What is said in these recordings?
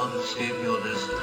how to escape your destiny.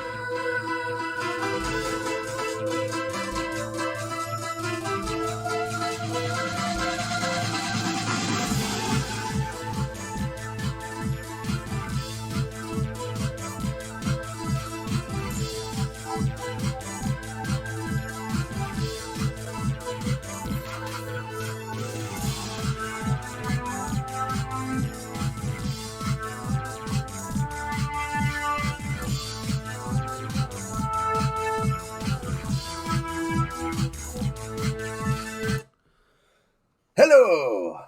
Hello,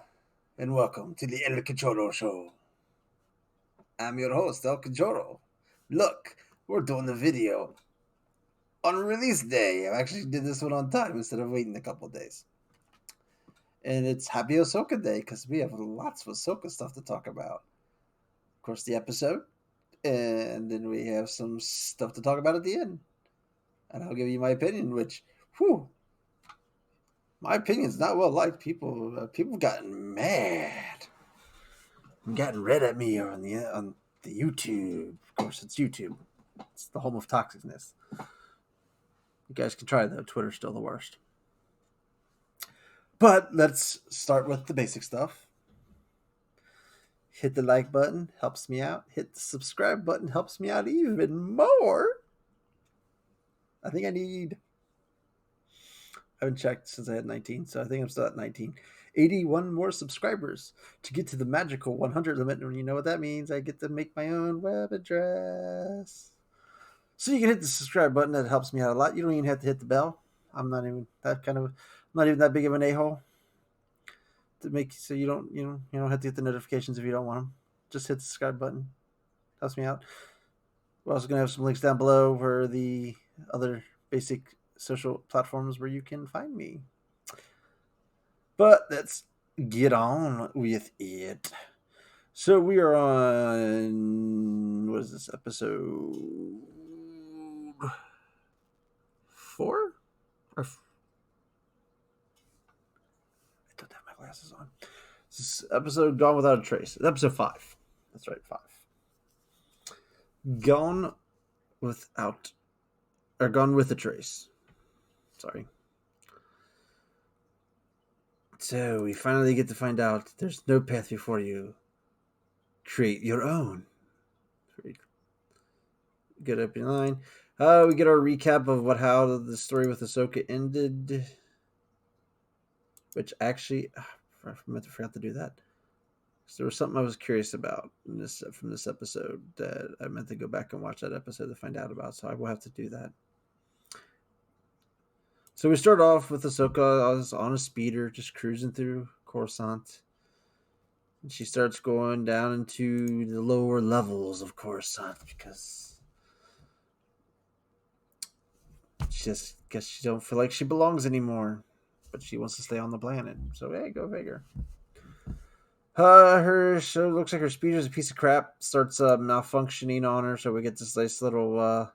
and welcome to the El Cachorro Show. I'm your host, El Cachorro. Look, we're doing the video on release day. I actually did this one on time instead of waiting a couple days. And it's Happy Ahsoka Day because we have lots of Ahsoka stuff to talk about. Of course, the episode, and then we have some stuff to talk about at the end. And I'll give you my opinion, which, whew, my opinion's not well liked. People gotten mad. Gotten red at me on the YouTube. Of course, it's YouTube. It's the home of toxicness. You guys can try though. Twitter's still the worst. But let's start with the basic stuff. Hit the like button, helps me out. Hit the subscribe button, helps me out even more. I think I haven't checked since I had 19, so I think I'm still at 19. 81 more subscribers to get to the magical 100 limit. And you know what that means? I get to make my own web address. So you can hit the subscribe button. That helps me out a lot. You don't even have to hit the bell. I'm not even that big of an a-hole to make so you don't have to hit the notifications if you don't want them. Just hit the subscribe button. Helps me out. We're also gonna have some links down below for the other basic social platforms where you can find me. But let's get on with it. So we are on, what is this, episode 4? I don't have my glasses on. This is episode Gone Without a Trace. Episode 5. That's right, 5. Gone with a Trace. Sorry. So we finally get to find out there's no path before you. Create your own. Get up in line. We get our recap of how the story with Ahsoka ended. Which actually, I forgot to do that. So there was something I was curious about from this episode that I meant to go back and watch that episode to find out about. So I will have to do that. So we start off with Ahsoka on a speeder, just cruising through Coruscant. And she starts going down into the lower levels of Coruscant because guess she don't feel like she belongs anymore. But she wants to stay on the planet. So hey, go figure. So looks like her speeder is a piece of crap. Starts malfunctioning on her, so we get this nice little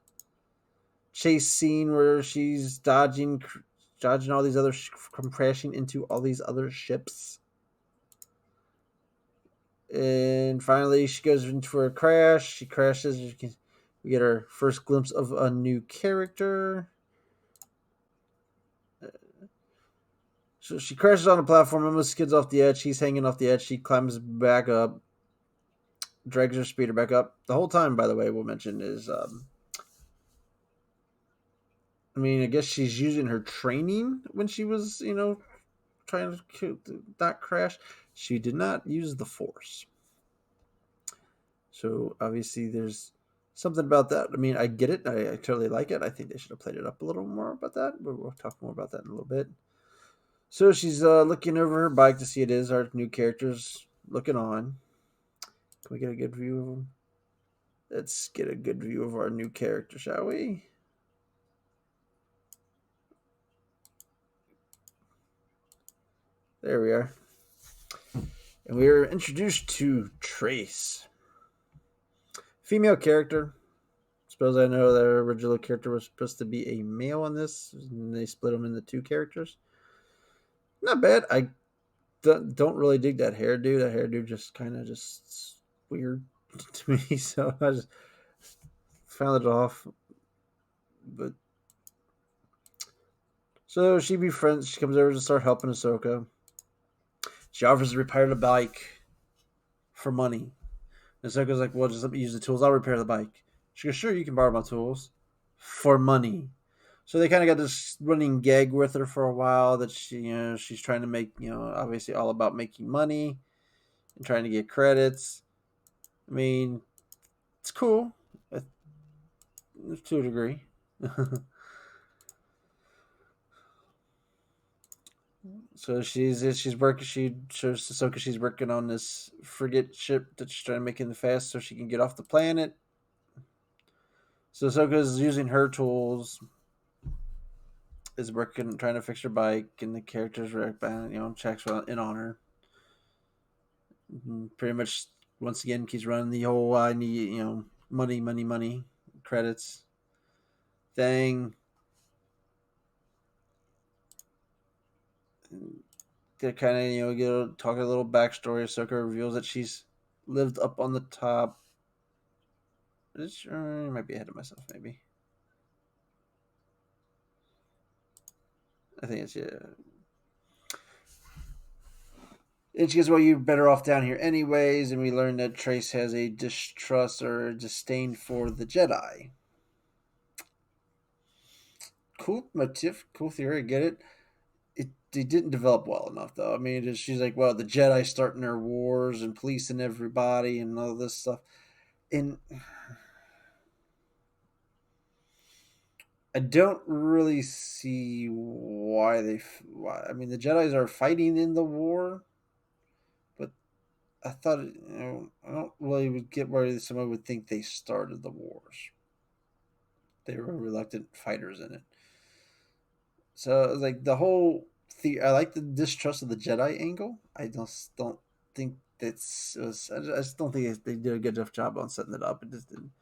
chase scene where she's dodging all these other crashing into all these other ships. And finally, she goes into a crash. She crashes. We get our first glimpse of a new character. So she crashes on a platform, almost skids off the edge. She's hanging off the edge. She climbs back up, drags her speeder back up. The whole time, by the way, we'll mention is, I guess she's using her training when she was, trying to not crash. She did not use the Force. So obviously there's something about that. I mean, I get it. I totally like it. I think they should have played it up a little more about that. But we'll talk more about that in a little bit. So she's looking over her bike to see it is our new characters looking on. Can we get a good view of them? Let's get a good view of our new character, shall we? There we are. And we are introduced to Trace. Female character. Suppose I know their original character was supposed to be a male on this, and they split them into 2 characters. Not bad. I don't really dig that hairdo. That hairdo just kind of just weird to me. So I just found it off, but so she befriends. She comes over to start helping Ahsoka. She offers to repair the bike for money. And Ahsoka's like, "Well, just let me use the tools. I'll repair the bike." She goes, "Sure, you can borrow my tools for money." So they kind of got this running gag with her for a while that she's trying to make, obviously all about making money and trying to get credits. I mean, it's cool to a degree. So she's working. She shows Ahsoka she's working on this frigate ship that she's trying to make in the fast so she can get off the planet. So Ahsoka's using her tools, is working trying to fix her bike, and the characters checks in on her. Pretty much once again keeps running the whole I need money, money, money credits thing. They kind of get talk a little backstory. Ahsoka reveals that she's lived up on the top. I might be ahead of myself, maybe. I think it's yeah. And she goes, "Well, you're better off down here, anyways." And we learn that Trace has a distrust or disdain for the Jedi. Cool motif, cool theory. I get it. It didn't develop well enough, though. I mean, she's like, "Well, the Jedi starting their wars and policing everybody and all this stuff," and I don't really see why they. Why I mean, the Jedi's are fighting in the war, but I thought I don't really would get where someone would think they started the wars. They were reluctant fighters in it. So like the whole I like the distrust of the Jedi angle. I just don't think I just don't think they did a good enough job on setting it up. It just didn't.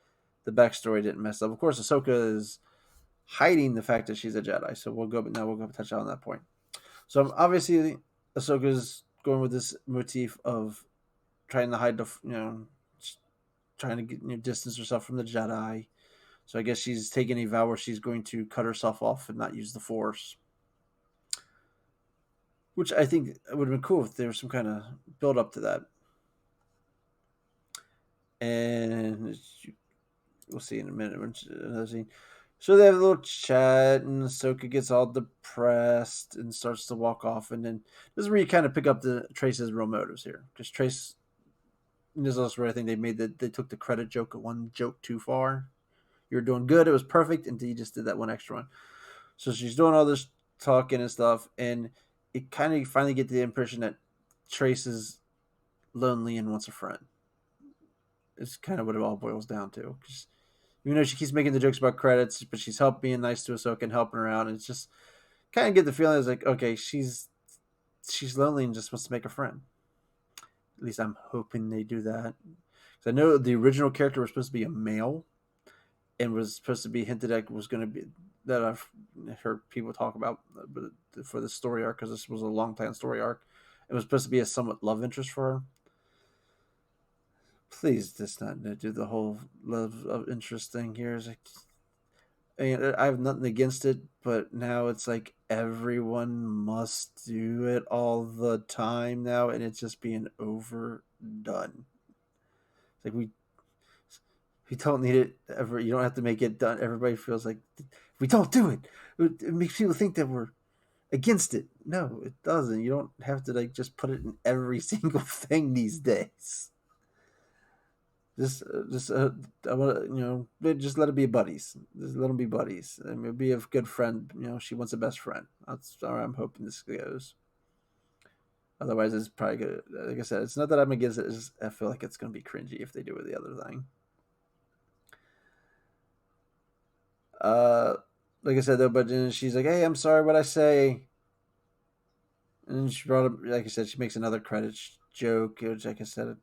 The backstory didn't mess up. Of course, Ahsoka is hiding the fact that she's a Jedi. So we'll go touch on that point. So obviously, Ahsoka's going with this motif of trying to hide trying to get distance herself from the Jedi. So I guess she's taking a vow where she's going to cut herself off and not use the Force, which I think would have been cool if there was some kind of build up to that. And we'll see in a minute. Another scene. So they have a little chat, and Ahsoka gets all depressed and starts to walk off. And then this is where you kind of pick up the Trace's real motives here, because Trace. And this is also where I think they took the credit joke one joke too far. You were doing good, it was perfect, until you just did that one extra one. So she's doing all this talking and stuff, and it kind of finally get the impression that Trace is lonely and wants a friend. It's kind of what it all boils down to. Because she keeps making the jokes about credits, but she's being nice to Ahsoka and helping her out, and it's just kind of get the feeling it's like, okay, she's lonely and just wants to make a friend. At least I'm hoping they do that. Because I know the original character was supposed to be a male, and was supposed to be hinted at was going to be that I've heard people talk about, but for the story arc, because this was a long time story arc, it was supposed to be a somewhat love interest for her. Please just not do the whole love of interest thing here. It's like, I have nothing against it, but now it's like everyone must do it all the time now, and it's just being overdone. It's like we don't need it ever. You don't have to make it done. Everybody feels like if we don't do it, it makes people think that we're against it. No, it doesn't. You don't have to just put it in every single thing these days. I want just let it be buddies. Just let them be buddies. I mean, be a good friend. She wants a best friend. That's how I'm hoping this goes. Otherwise, it's probably good. Like I said, it's not that I'm against it. It's just, I feel like it's going to be cringy if they do it the other thing. Uh, like I said though, but then she's like, "Hey, I'm sorry, what I say." And she brought up, like I said, she makes another credit joke, which, like I said,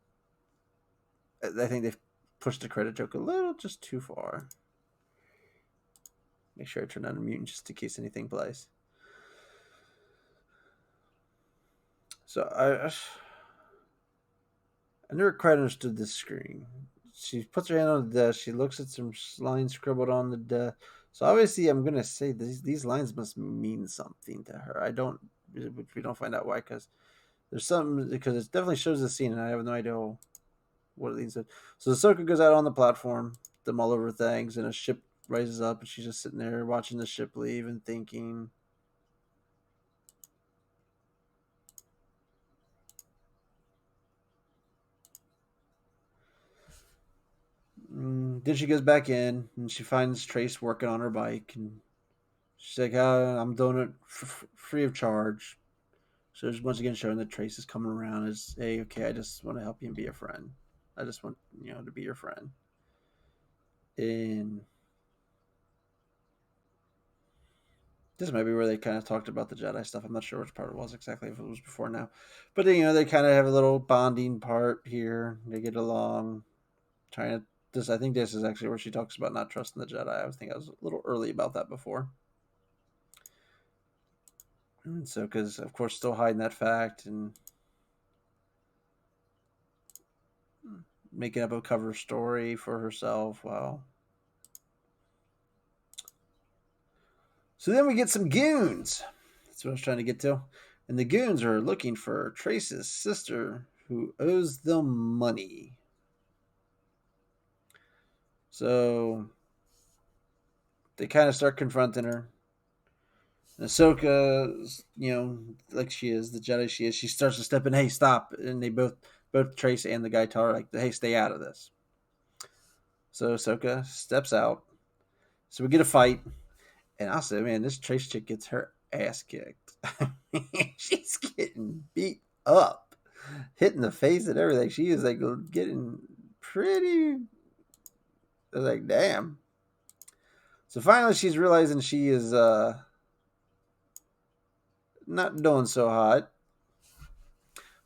I think they've pushed the credit joke a little just too far. Make sure I turn on mute just in case anything plays. So I never quite understood this screen. she puts her hand on the desk. She looks at some lines scribbled on the desk. So obviously, I'm gonna say these lines must mean something to her. I don't. We don't find out why, because there's something, because it definitely shows the scene, and I have no idea what it means. So Ahsoka goes out on the platform to mull over things, and a ship rises up, and she's just sitting there watching the ship leave and thinking. Then she goes back in, and she finds Trace working on her bike, and she's like, I'm doing it free of charge. So there's once again showing that Trace is coming around as, hey, okay, I just want to help you and be a friend. I just want, to be your friend. And this might be where they kind of talked about the Jedi stuff. I'm not sure which part it was exactly, if it was before now. But, they kind of have a little bonding part here. They get along, trying to. I think this is actually where she talks about not trusting the Jedi. I was a little early about that before. And so, because, of course, still hiding that fact and making up a cover story for herself. Wow. So then we get some goons. That's what I was trying to get to. And the goons are looking for Trace's sister, who owes them money. So they kind of start confronting her. And Ahsoka, like she is, the Jedi she is, she starts to step in, hey, stop. And they both Trace and the guy tell her, like, hey, stay out of this. So Ahsoka steps out. So we get a fight. And I said, man, this Trace chick gets her ass kicked. She's getting beat up, hit in the face and everything. She is like getting pretty. I was like, damn. So finally, she's realizing she is not doing so hot.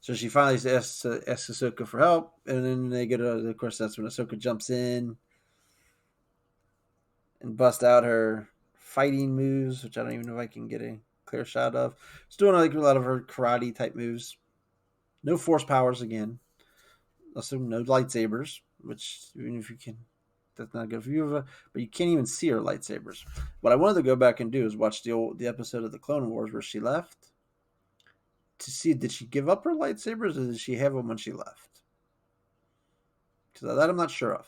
So she finally asks Ahsoka for help, and then they get. Of course, that's when Ahsoka jumps in and busts out her fighting moves, which I don't even know if I can get a clear shot of. She's doing like a lot of her karate type moves. No force powers again. Also, no lightsabers, which even if you can, that's not good for you. But you can't even see her lightsabers. What I wanted to go back and do is watch the episode of the Clone Wars where she left to see, did she give up her lightsabers or did she have them when she left? Because that I'm not sure of.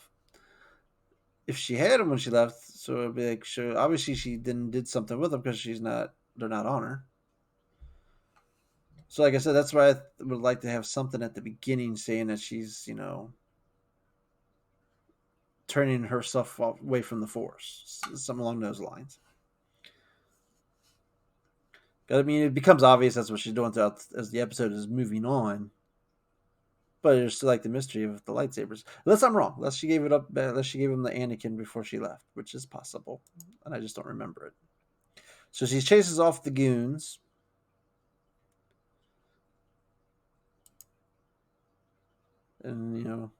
If she had them when she left, so it'd be like, so obviously she did something with them because they're not on her. So like I said, that's why I would like to have something at the beginning saying that she's, turning herself away from the Force, something along those lines. I mean, it becomes obvious that's what she's doing throughout as the episode is moving on. But there's still like the mystery of the lightsabers. Unless I'm wrong. Unless she gave it up. Unless she gave him the Anakin before she left, which is possible, and I just don't remember it. So she chases off the goons. And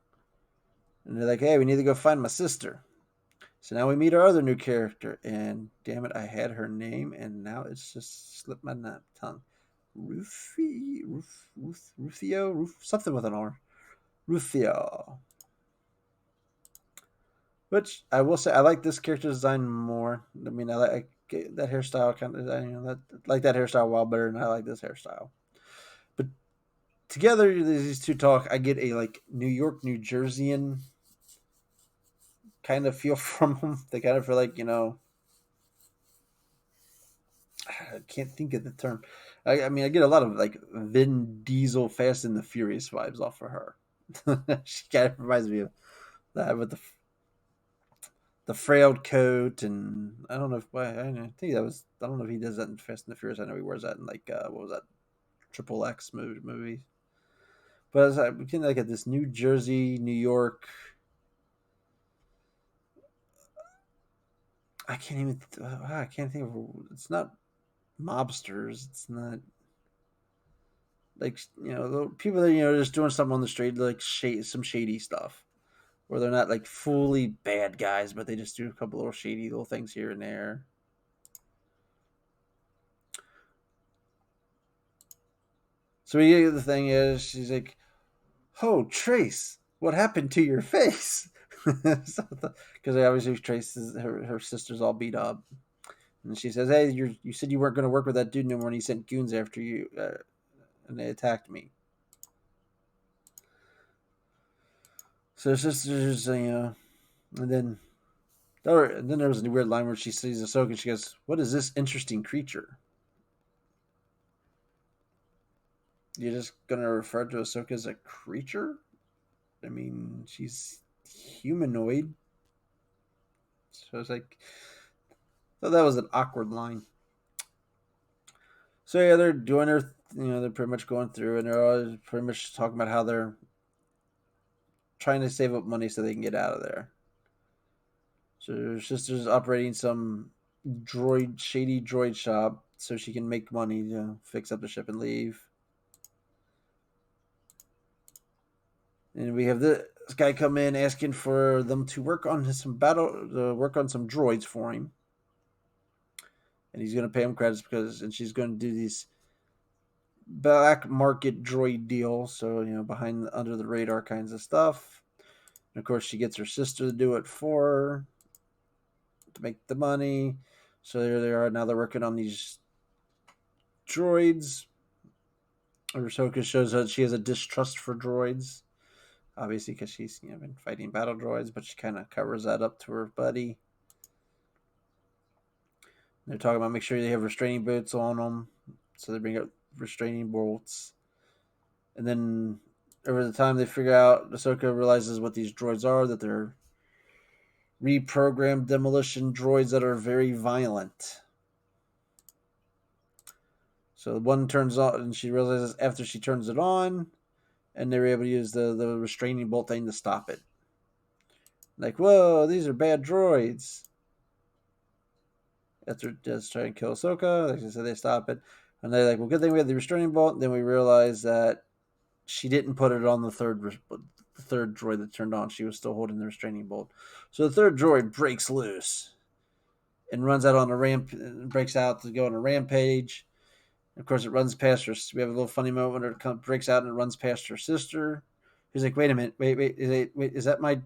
and they're like, "Hey, we need to go find my sister." So now we meet our other new character, and damn it, I had her name, and now it's just slipped my tongue. Rufio, something with an R. Rufio. Which I will say, I like this character design more. I mean, I like that hairstyle kind of. That like that hairstyle a while better than I like this hairstyle. But together, these two talk. I get a like New York, New Jerseyan kind of feel from them. They kind of feel like I can't think of the term. I mean, I get a lot of like Vin Diesel, Fast and the Furious vibes off of her. She kind of reminds me of that with the frayed coat, and I don't know if I think that was, I don't know if he does that in Fast and the Furious. I know he wears that in like what was that, Triple X movie. But as I begin to look at this New Jersey, New York, I can't think of. It's not mobsters. It's not like people that just doing something on the street, like some shady stuff, where they're not like fully bad guys, but they just do a couple little shady little things here and there. So the thing is, she's like, "Oh, Trace, what happened to your face?" Because obviously traces her sister's all beat up, and she says, "Hey, you said you weren't going to work with that dude anymore, and he sent goons after you, and they attacked me." So her sister's, and then there was a weird line where she sees Ahsoka, and she goes, "What is this interesting creature?" You're just gonna refer to Ahsoka as a creature? I mean, she's humanoid. So it's like, so that was an awkward line. So yeah, they're doing their, they're pretty much going through, and they're all pretty much talking about how they're trying to save up money so they can get out of there. So her sister's operating some shady droid shop so she can make money to fix up the ship and leave. And we have this guy come in asking for them to work on work on some droids for him, and he's going to pay him credits and she's going to do these black market droid deal. So behind under the radar kinds of stuff. And of course, she gets her sister to do it for her to make the money. So there they are now. They're working on these droids. Ahsoka shows that she has a distrust for droids, obviously because she's been fighting battle droids, but she kind of covers that up to her buddy. They're talking about make sure they have restraining bolts on them, so they bring up restraining bolts, and then over the time they figure out, Ahsoka realizes what these droids are, that they're reprogrammed demolition droids that are very violent. So one turns on, and she realizes after she turns it on, and they were able to use the restraining bolt thing to stop it. Like, whoa, these are bad droids. After just trying to kill Ahsoka, like I said, they stop it. And they're like, well, good thing we had the restraining bolt. And then we realize that she didn't put it on the third droid that turned on. She was still holding the restraining bolt. So the third droid breaks loose and runs out on a breaks out to go on a rampage. Of course, it runs past her. We have a little funny moment when it breaks out and it runs past her sister. He's like, "Wait a minute, wait, is that my?"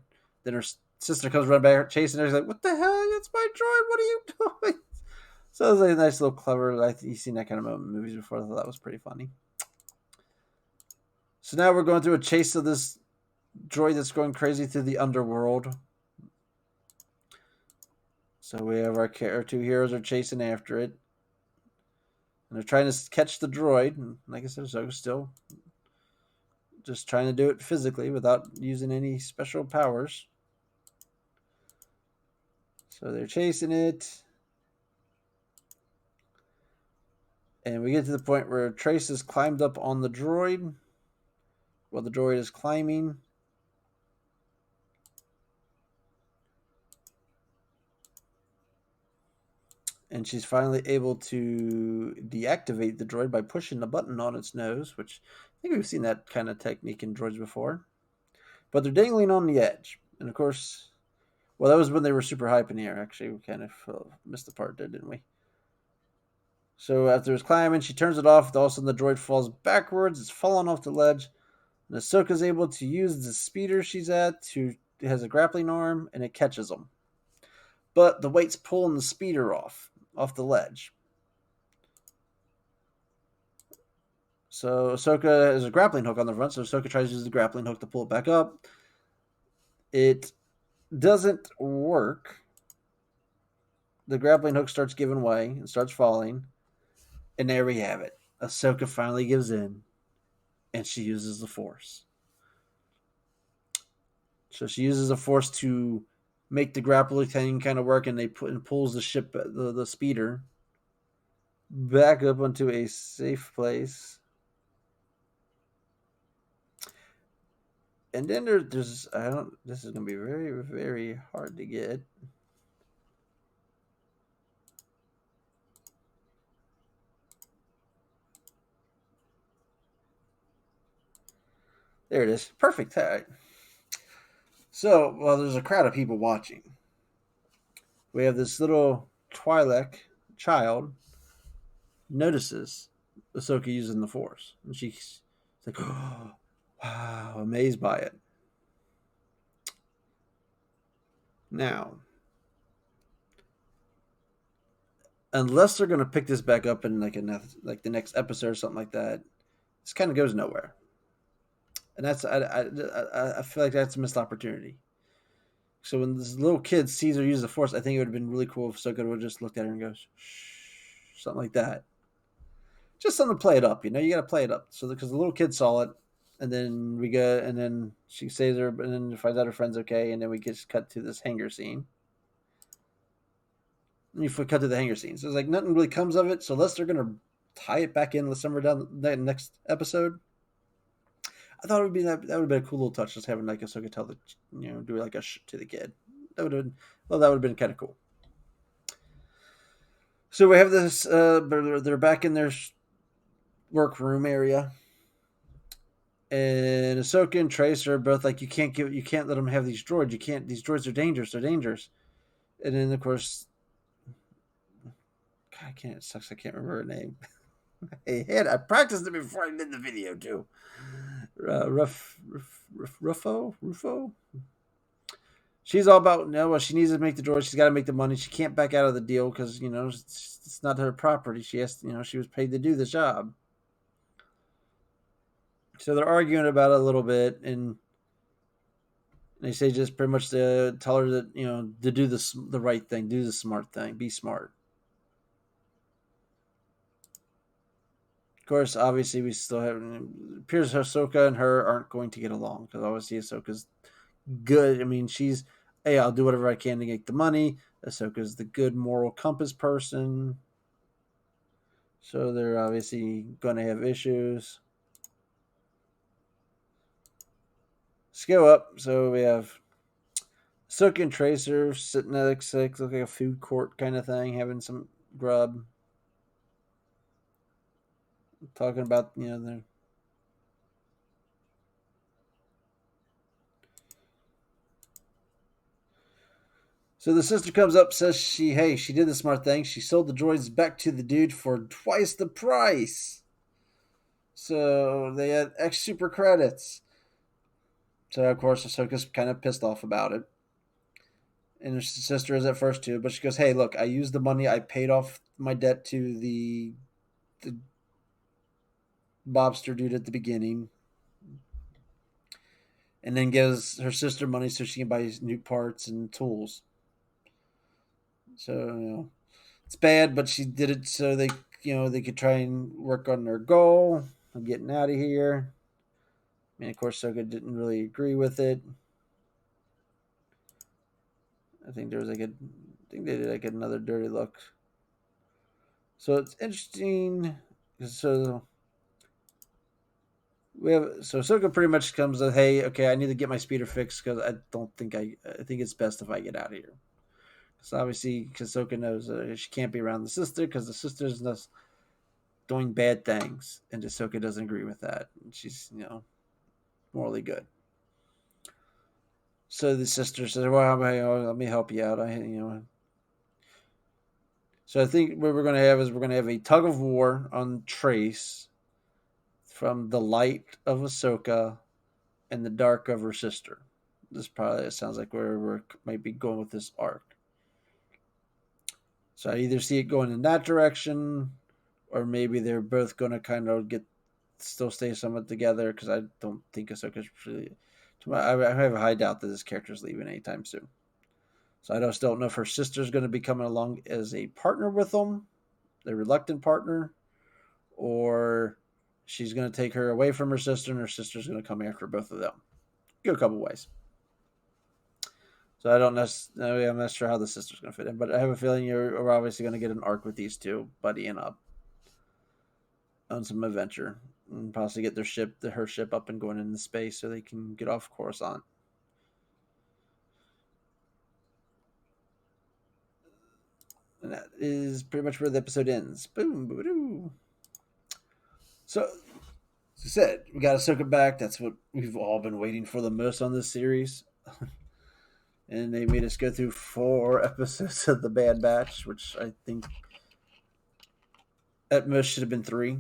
Then her sister comes running back, chasing her. He's like, "What the hell? That's my droid. What are you doing?" So it was like a nice little clever. You've seen that kind of moment in movies before. I thought that was pretty funny. So now we're going through a chase of this droid that's going crazy through the underworld. So we have our two heroes are chasing after it, and they're trying to catch the droid. And like I said, Ahsoka's still just trying to do it physically without using any special powers. So they're chasing it. And we get to the point where Trace has climbed up on the droid while the droid is climbing. And she's finally able to deactivate the droid by pushing the button on its nose, which I think we've seen that kind of technique in droids before. But they're dangling on the edge. And of course, well, that was when they were super high up in the air. Actually, we kind of missed the part there, didn't we? So after it's climbing, she turns it off. All of a sudden, the droid falls backwards. It's falling off the ledge. And Ahsoka's able to use the speeder she's at it has a grappling arm, and it catches them. But the weight's pulling the speeder off the ledge. So Ahsoka has a grappling hook on the front, so Ahsoka tries to use the grappling hook to pull it back up. It doesn't work. The grappling hook starts giving way and starts falling. And there we have it. Ahsoka finally gives in, and she uses the Force. So she uses the Force to make the grappling thing kind of work, and pulls the ship, the speeder, back up onto a safe place. And then there's this is gonna be very, very hard to get. There it is. Perfect. All right. So, while there's a crowd of people watching, we have this little Twi'lek child notices Ahsoka using the Force, and she's like, "Oh, wow!" Amazed by it. Now, unless they're going to pick this back up in like the next episode or something like that, this kind of goes nowhere. And that's I feel like that's a missed opportunity. So when this little kid sees her use the force, I think it would have been really cool if Ahsoka would have just looked at her and goes, shh, something like that. Just something to play it up, you got to play it up. So because the little kid saw it, and then and then she saves her, and then finds out her friend's okay, and then we just cut to this hangar scene. And you cut to the hangar scene. So it's like nothing really comes of it. So unless they're gonna tie it back in somewhere down the next episode, I thought it would be that would have been a cool little touch, just having like Ahsoka tell the do like a to the kid. That would have been that would have been kind of cool. So we have this. They're back in their workroom area, and Ahsoka and Trace are both like, you can't let them have these droids. You can't. These droids are dangerous. They're dangerous. And then of course, God, I can't. It sucks. I can't remember her name. I practiced it before I did the video too. Rufo. She's all about well, she needs to make the droid. She's got to make the money. She can't back out of the deal because it's not her property. She has, she was paid to do the job. So they're arguing about it a little bit, and they say just pretty much to tell her that to do the right thing, do the smart thing, be smart. Of course, obviously, we still have. It appears Ahsoka and her aren't going to get along because obviously Ahsoka's good. I mean, she's, hey, I'll do whatever I can to get the money. Ahsoka's the good moral compass person. So they're obviously going to have issues. Let's go up. So we have Ahsoka and Tracer sitting at like a food court kind of thing, having some grub. Talking about, their. So the sister comes up, says she did the smart thing. She sold the droids back to the dude for twice the price. So they had X super credits. So of course Ahsoka's kind of pissed off about it. And her sister is at first too, but she goes, "Hey, look, I used the money. I paid off my debt to the Bobster dude at the beginning, and then gives her sister money so she can buy new parts and tools. So it's bad, but she did it so they could try and work on their goal of getting out of here. I mean, of course, Soka didn't really agree with it. I think they did like another dirty look. So it's interesting. So Soka pretty much comes with, hey, okay, I need to get my speeder fixed because I think it's best if I get out of here. So obviously, because Ahsoka knows she can't be around the sister because the sister's just doing bad things, and Ahsoka doesn't agree with that. And she's morally good. So the sister says, "Well, let me help you out." So I think what we're going to have is we're going to have a tug of war on Trace from the light of Ahsoka and the dark of her sister. This probably sounds like where we might be going with this arc. So I either see it going in that direction, or maybe they're both going to kind of still stay somewhat together because I don't think Ahsoka's really. I have a high doubt that this character's leaving anytime soon. So I just don't know if her sister's going to be coming along as a partner with them, a reluctant partner, or she's going to take her away from her sister, and her sister's going to come after both of them. Go a couple ways. So I don't necessarily. I'm not sure how the sister's going to fit in, but I have a feeling you're obviously going to get an arc with these two buddying up on some adventure and possibly get her ship up and going into space so they can get off Coruscant. And that is pretty much where the episode ends. Boom, boo. So, as I said, we got to circle back. That's what we've all been waiting for the most on this series. And they made us go through 4 episodes of the Bad Batch, which I think at most should have been 3.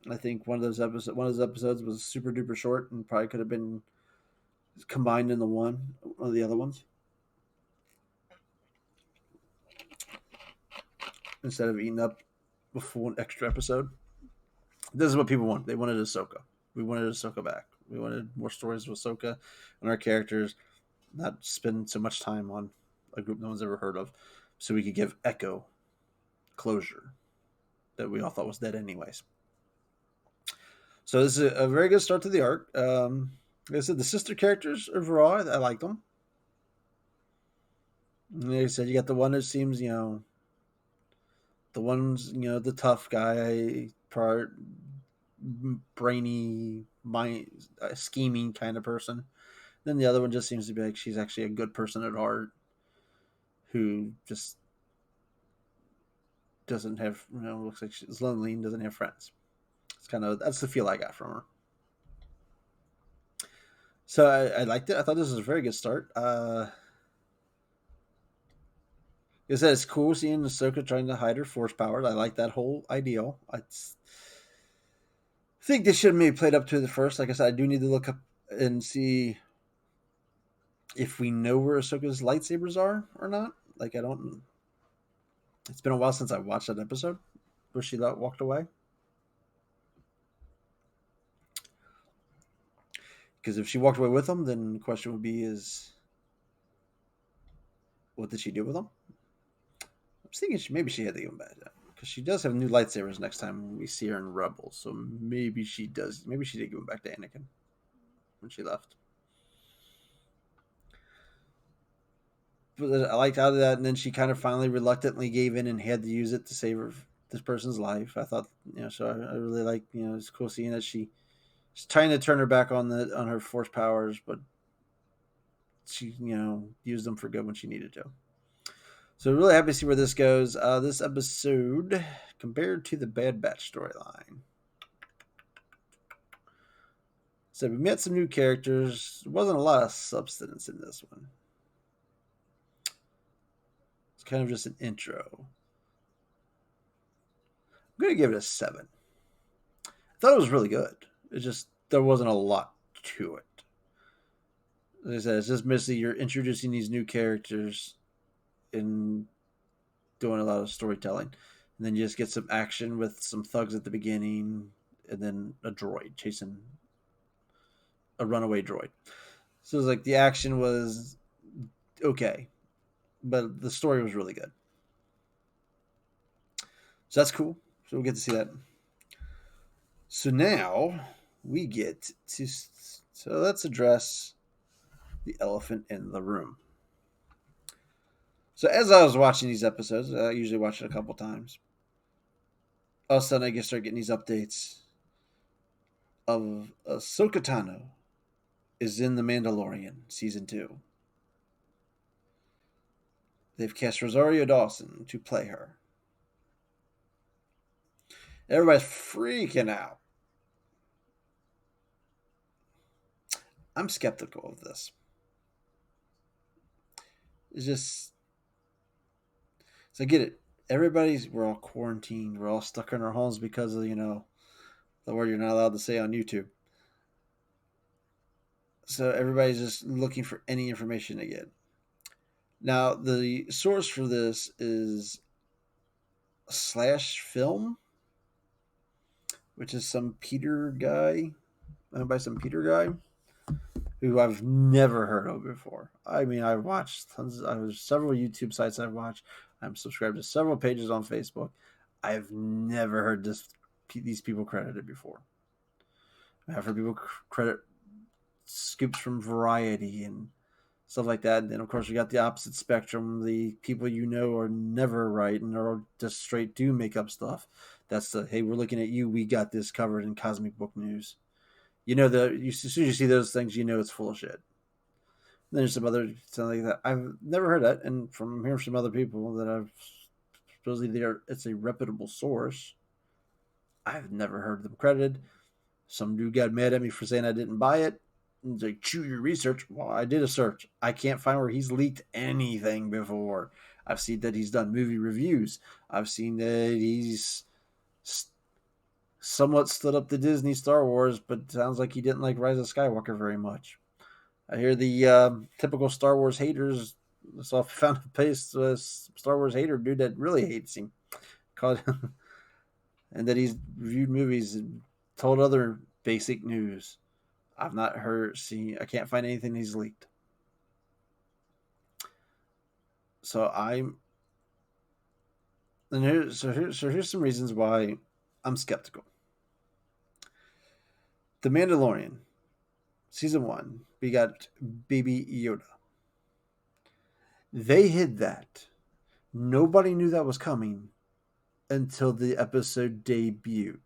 I think one of those episodes was super duper short and probably could have been combined into one of the other ones. instead of eating up a full extra episode. This is what people want. They wanted Ahsoka. We wanted Ahsoka back. We wanted more stories with Ahsoka and our characters, not spend so much time on a group no one's ever heard of, so we could give Echo closure that we all thought was dead anyways. So this is a very good start to the arc. Like I said, the sister characters overall, I like them. Like I said, you got the one that seems, the one's, the tough guy part, brainy, mind, scheming kind of person. Then the other one just seems to be like she's actually a good person at heart, who just doesn't have, looks like she's lonely and doesn't have friends. It's that's the feel I got from her. So I liked it. I thought this was a very good start. Like I said, it's cool seeing Ahsoka trying to hide her force powers. I like that whole ideal. I think they should have maybe played up to the first. Like I said, I do need to look up and see if we know where Ahsoka's lightsabers are or not. Like, I don't. It's been a while since I watched that episode where she walked away. Because if she walked away with them, then the question would be: is what did she do with them? I was thinking maybe she had to give them back because she does have new lightsabers next time we see her in Rebels. So maybe she does. Maybe she did give them back to Anakin when she left. But I liked out of that, and then she kind of finally reluctantly gave in and had to use it to save this person's life. I thought, so I really like, it's cool seeing that she's trying to turn her back on her force powers, but she, used them for good when she needed to. So really happy to see where this goes. This episode compared to the Bad Batch storyline. So we met some new characters. There wasn't a lot of substance in this one. It's kind of just an intro. I'm going to give it a 7. I thought it was really good. It just, there wasn't a lot to it. As I said, it's just mostly you're introducing these new characters and doing a lot of storytelling. And then you just get some action with some thugs at the beginning and then a droid chasing a runaway droid. So it was like the action was okay, but the story was really good. So that's cool. So we'll get to see that. So now we get to. So let's address the elephant in the room. So as I was watching these episodes, I usually watch it a couple times. All of a sudden, I start getting these updates of Ahsoka Tano is in The Mandalorian season 2. They've cast Rosario Dawson to play her. Everybody's freaking out. I'm skeptical of this. It's just, so I get it. We're all quarantined. We're all stuck in our homes because of, the word you're not allowed to say on YouTube. So everybody's just looking for any information they get. Now, the source for this is Slash Film, which is some Peter guy, owned by some Peter guy, who I've never heard of before. I mean, I've watched several YouTube sites I've watched. I'm subscribed to several pages on Facebook. I've never heard these people credited before. I've heard people credit scoops from Variety and stuff like that. And then, of course, we got the opposite spectrum. The people are never right and are just straight do make up stuff. That's hey, we're looking at you. We got this covered in Cosmic Book News. As soon as you see those things, it's full of shit. And there's some other something like that. I've never heard that, and from hearing from other people that I've supposedly it's a reputable source. I've never heard them credited. Some dude got mad at me for saying I didn't buy it. He's like, "Chew your research." Well, I did a search. I can't find where he's leaked anything before. I've seen that he's done movie reviews. I've seen that he's somewhat stood up to Disney Star Wars, but sounds like he didn't like Rise of Skywalker very much. I hear the typical Star Wars haters. So I found a Star Wars hater dude that really hates him. called, and that he's reviewed movies and told other basic news. I've not heard, seen, I can't find anything he's leaked. So I'm, and here's some reasons why I'm skeptical. The Mandalorian, season 1, we got Baby Yoda. They hid that. Nobody knew that was coming until the episode debuted.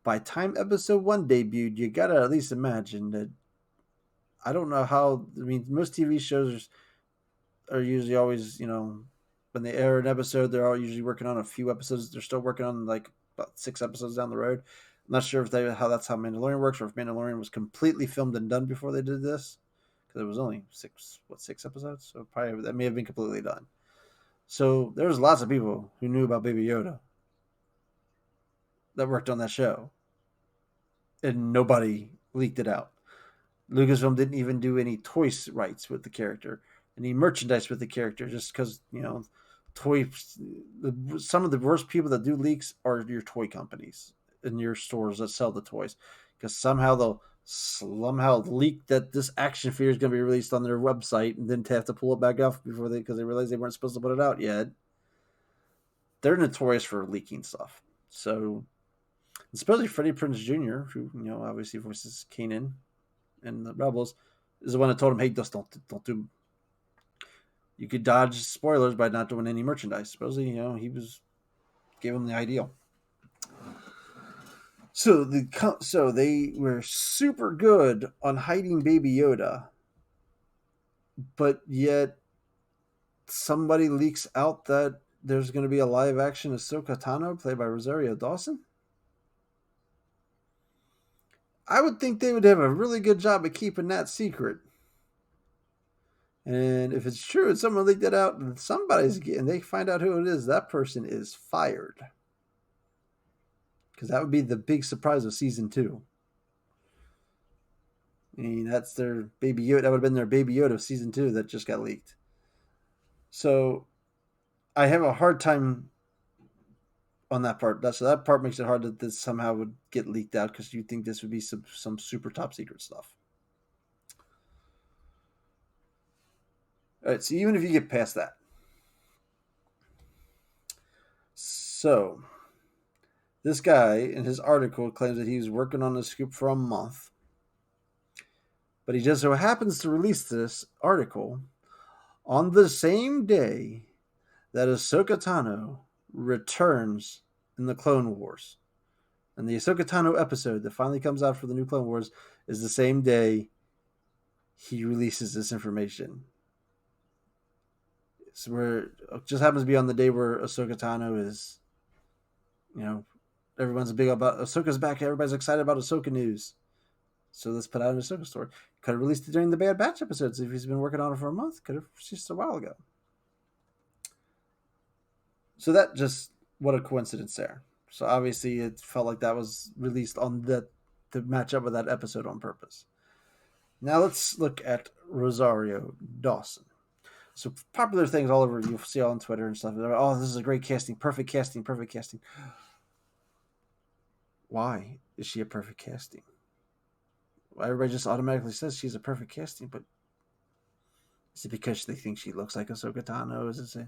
By time episode 1 debuted, you gotta at least imagine that. I don't know how. I mean, most TV shows are usually always, when they air an episode, they're all usually working on a few episodes. They're still working on like about 6 episodes down the road. I'm not sure if that's how Mandalorian works, or if Mandalorian was completely filmed and done before they did this, because it was only 6 episodes, so probably that may have been completely done. So there's lots of people who knew about Baby Yoda that worked on that show, and nobody leaked it out. Lucasfilm didn't even do any toy rights with the character, any merchandise with the character, just because toys. Some of the worst people that do leaks are your toy companies and your stores that sell the toys, because somehow they'll leak that this action figure is going to be released on their website, and then have to pull it back off because they realize they weren't supposed to put it out yet. They're notorious for leaking stuff. So, especially Freddie Prinze Jr., who obviously voices Kanan and the Rebels, is the one that told him, "Hey, just don't do." You could dodge spoilers by not doing any merchandise. Supposedly, he gave him the ideal. So they were super good on hiding Baby Yoda, but yet somebody leaks out that there's going to be a live action Ahsoka Tano played by Rosario Dawson. I would think they would have a really good job of keeping that secret. And if it's true and someone leaked it out and somebody's getting, they find out who it is, that person is fired. Because that would be the big surprise of season 2. I mean, that's their Baby Yoda. That would have been their Baby Yoda of season 2 that just got leaked. So I have a hard time on that part. So that part makes it hard that this somehow would get leaked out, because you think this would be some super top secret stuff. All right, so even if you get past that. So this guy in his article claims that he was working on the scoop for a month, but he just so happens to release this article on the same day that Ahsoka Tano returns in the Clone Wars. And the Ahsoka Tano episode that finally comes out for the new Clone Wars is the same day he releases this information. So it just happens to be on the day where Ahsoka Tano is, everyone's big about Ahsoka's back. Everybody's excited about Ahsoka news. So let's put out an Ahsoka story. Could have released it during the Bad Batch episodes if he's been working on it for a month. Could have just a while ago. So that just, what a coincidence there. So obviously it felt like that was released on that to match up with that episode on purpose. Now let's look at Rosario Dawson. So popular things all over, you'll see on Twitter and stuff. Oh, this is a great casting, perfect casting, perfect casting. Why is she a perfect casting? Everybody just automatically says she's a perfect casting, but is it because they think she looks like Ahsoka Tano? Is it?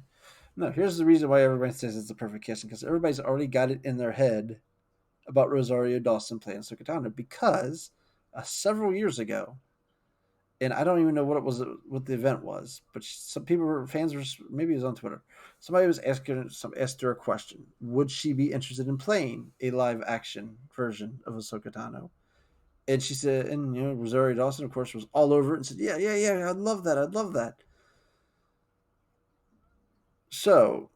No, here's the reason why everybody says it's a perfect casting, because everybody's already got it in their head about Rosario Dawson playing Ahsoka Tano, because several years ago, and I don't even know what the event was, but some people were fans were, maybe it was on Twitter. Somebody was asked her a question: would she be interested in playing a live action version of Ahsoka Tano? And she said, and Rosario Dawson, of course, was all over it and said, yeah, I'd love that. So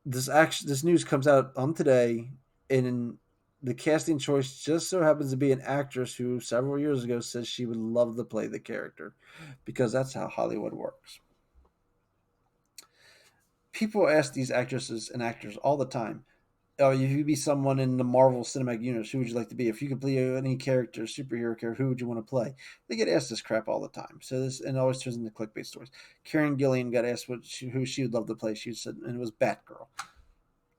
this news comes out on today, and the casting choice just so happens to be an actress who several years ago says she would love to play the character, because that's how Hollywood works. People ask these actresses and actors all the time, Oh, if you be someone in the Marvel Cinematic Universe, who would you like to be? If you could play any character, superhero character, who would you want to play? They get asked this crap all the time. So this and it always turns into clickbait stories. Karen Gillian got asked who she would love to play. She said, and it was Batgirl.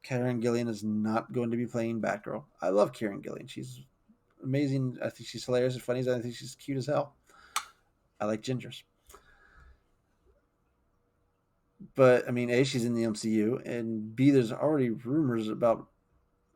Karen Gillian is not going to be playing Batgirl. I love Karen Gillian. She's amazing. I think she's hilarious and funny. I think she's cute as hell. I like gingers. But I mean, A, she's in the MCU, and B, there's already rumors about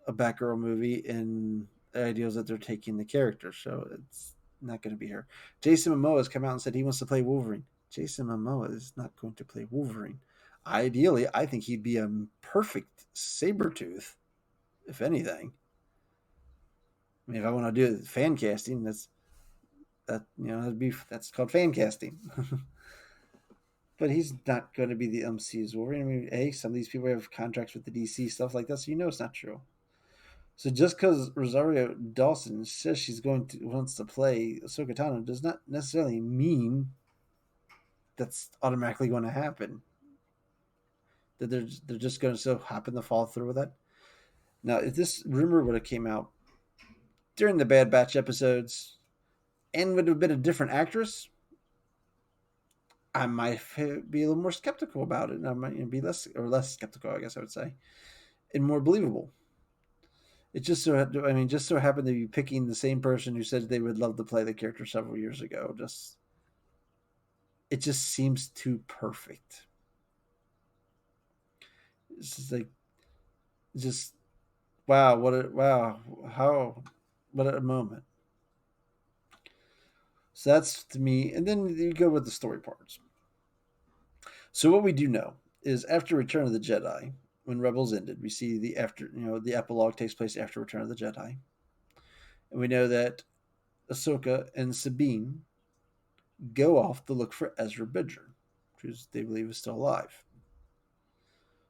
a Batgirl movie and the ideas that they're taking the character, so it's not going to be her. Jason Momoa has come out and said he wants to play Wolverine. Jason Momoa is not going to play Wolverine. Ideally, I think he'd be a perfect Sabretooth, if anything. I mean, if I want to do fan casting, that's called fan casting. But he's not going to be the MCU's Wolverine. I mean, some of these people have contracts with the DC stuff like that, so it's not true. So just because Rosario Dawson says she's wants to play Ahsoka Tano does not necessarily mean that's automatically going to happen. That they're just going to so happen to fall through with that. Now, if this rumor would have came out during the Bad Batch episodes and would have been a different actress, I might be a little more skeptical about it. And I might be less skeptical, I guess I would say, and more believable. It just so happened to be picking the same person who said they would love to play the character several years ago. It just seems too perfect. It's just like, just wow, what a moment. So that's to me, and then you go with the story parts. So what we do know is after Return of the Jedi, when Rebels ended, we see the epilogue takes place after Return of the Jedi, and we know that Ahsoka and Sabine go off to look for Ezra Bridger, who they believe is still alive.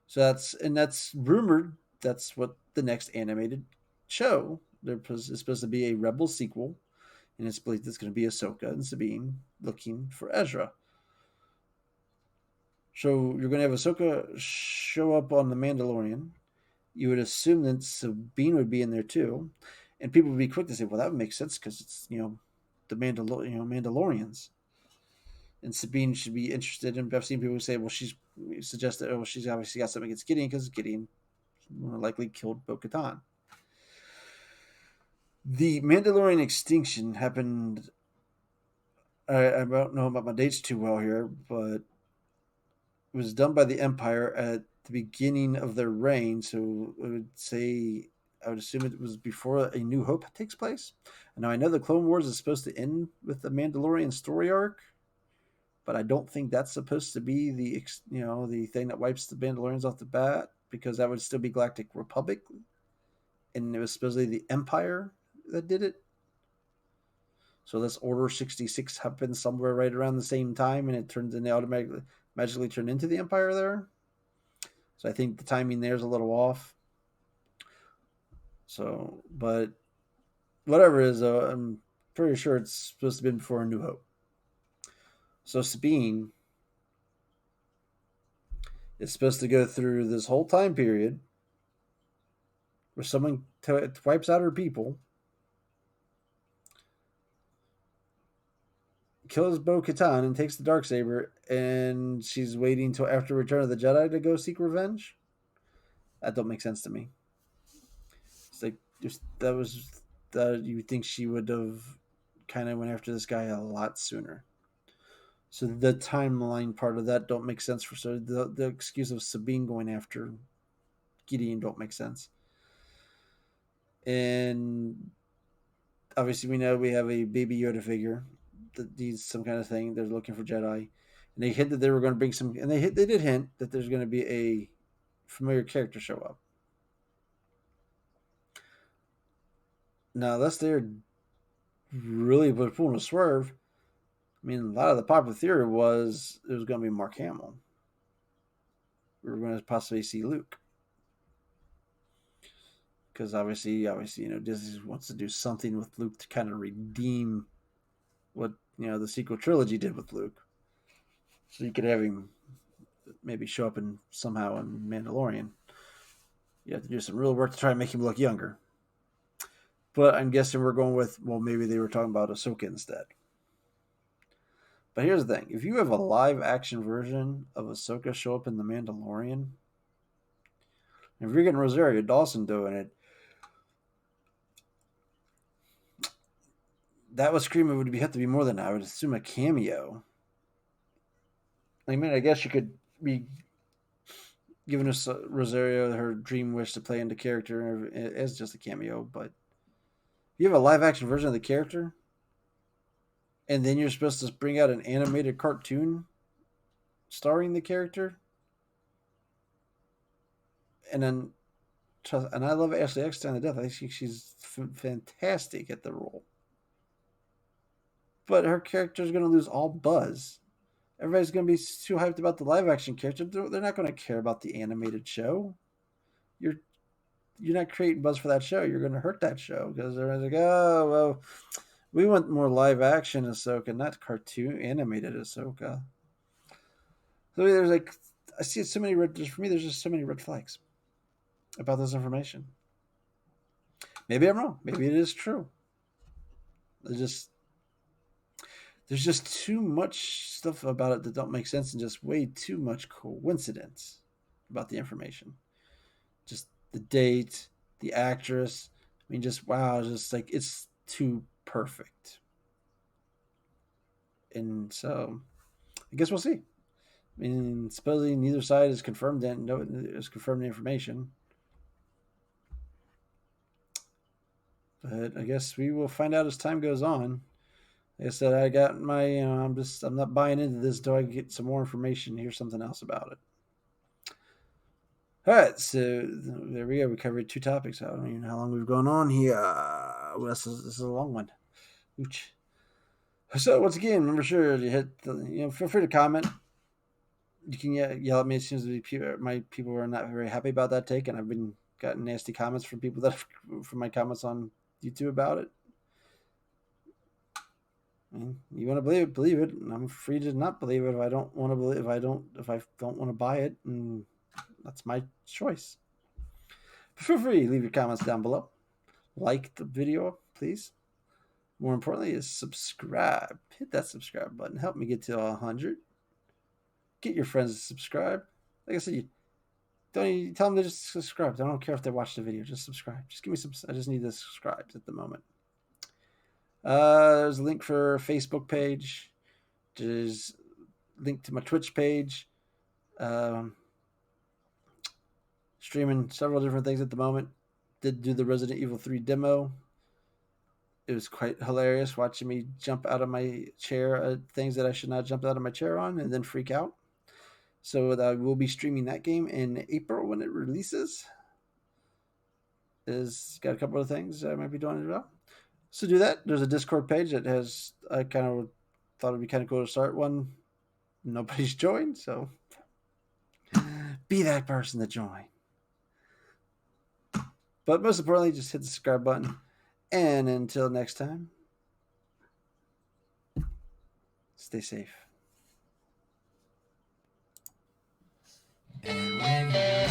So that's rumored. That's what the next animated show. Is supposed to be a Rebel sequel, and it's believed it's going to be Ahsoka and Sabine looking for Ezra. So you're going to have Ahsoka show up on the Mandalorian. You would assume that Sabine would be in there too, and people would be quick to say, "Well, that would make sense because it's the Mandalorians." And Sabine should be interested. And I've seen people say, "Well, she's suggested, oh, she's obviously got something against Gideon because Gideon more likely killed Bo-Katan." The Mandalorian extinction happened. I don't know about my dates too well here, but it was done by the Empire at the beginning of their reign. So I would assume it was before A New Hope takes place. Now I know the Clone Wars is supposed to end with the Mandalorian story arc, but I don't think that's supposed to be the thing that wipes the Mandalorians off the bat, because that would still be Galactic Republic, and it was supposedly the Empire that did it. So this Order 66 happened somewhere right around the same time, and it turns into automatically magically turned into the Empire there. So I think the timing there is a little off. So, but whatever it is, I'm pretty sure it's supposed to be before A New Hope. So Sabine is supposed to go through this whole time period where someone wipes out her people, kills Bo-Katan, and takes the Darksaber, and she's waiting until after Return of the Jedi to go seek revenge. That don't make sense to me. It's like that was that you think she would have kind of went after this guy a lot sooner. So the timeline part of that don't make sense for the excuse of Sabine going after Gideon don't make sense. And obviously we know we have a baby Yoda figure that needs some kind of thing. They're looking for Jedi, and they hinted they were going to bring some, and they did hint that there's going to be a familiar character show up. Now, unless they're really pulling a swerve, I mean, a lot of the popular theory was it was going to be Mark Hamill. We were going to possibly see Luke, because obviously, Disney wants to do something with Luke to kind of redeem what the sequel trilogy did with Luke. So you could have him maybe show up somehow in Mandalorian. You have to do some real work to try and make him look younger. But I'm guessing we're going with, well, maybe they were talking about Ahsoka instead. But here's the thing: if you have a live action version of Ahsoka show up in The Mandalorian, if you're getting Rosario Dawson doing it, that would scream it would have to be more than that. I would assume a cameo. I mean, I guess you could be giving us Rosario her dream wish to play into character as just a cameo, but you have a live action version of the character, and then you're supposed to bring out an animated cartoon starring the character, and then and I love Ashley Eckstein to death. I think she's fantastic at the role, but her character is going to lose all buzz. Everybody's going to be too hyped about the live action character. They're not going to care about the animated show. You're you're not creating buzz for that show. You're going to hurt that show because they're like, oh well, we want more live action Ahsoka, not cartoon animated Ahsoka. So there's like, I see so many red. For me, there's just so many red flags about this information. Maybe I'm wrong. Maybe it is true. There's just too much stuff about it that don't make sense, and just way too much coincidence about the information. Just the date, the actress. I mean, just wow, just like it's too perfect. And so, I guess we'll see. I mean, supposedly neither side has confirmed that. No, has confirmed the information. But I guess we will find out as time goes on. Like I said, I got my, I'm not buying into this until I get some more information, hear something else about it. All right, so there we go. We covered two topics. I don't even know how long we've gone on here. Well, this is a long one. Ooch. So once again, remember, sure to hit feel free to comment. You can yell at me. It seems to be my people are not very happy about that take, and I've been gotten nasty comments from people that from my comments on YouTube about it. I mean, you want to believe it, and I'm free to not believe it if I don't want to believe. If I don't want to buy it, and that's my choice. But feel free to leave your comments down below. Like the video, please. More importantly, is subscribe. Hit that subscribe button. Help me get to 100. Get your friends to subscribe. Like I said, you don't you tell them to just subscribe. I don't care if they watch the video. Just subscribe. Just give me some. I just need the subscribes at the moment. There's a link for Facebook page. There's a link to my Twitch page. Streaming several different things at the moment. Did do the Resident Evil 3 demo. It was quite hilarious watching me jump out of my chair at things that I should not jump out of my chair on and then freak out. So I will be streaming that game in April when it releases. Is got a couple of things I might be doing as well. So do that. There's a Discord page that has. I kind of thought it'd be kind of cool to start one. Nobody's joined, so be that person to join. But most importantly, just hit the subscribe button. And until next time, stay safe. And when you're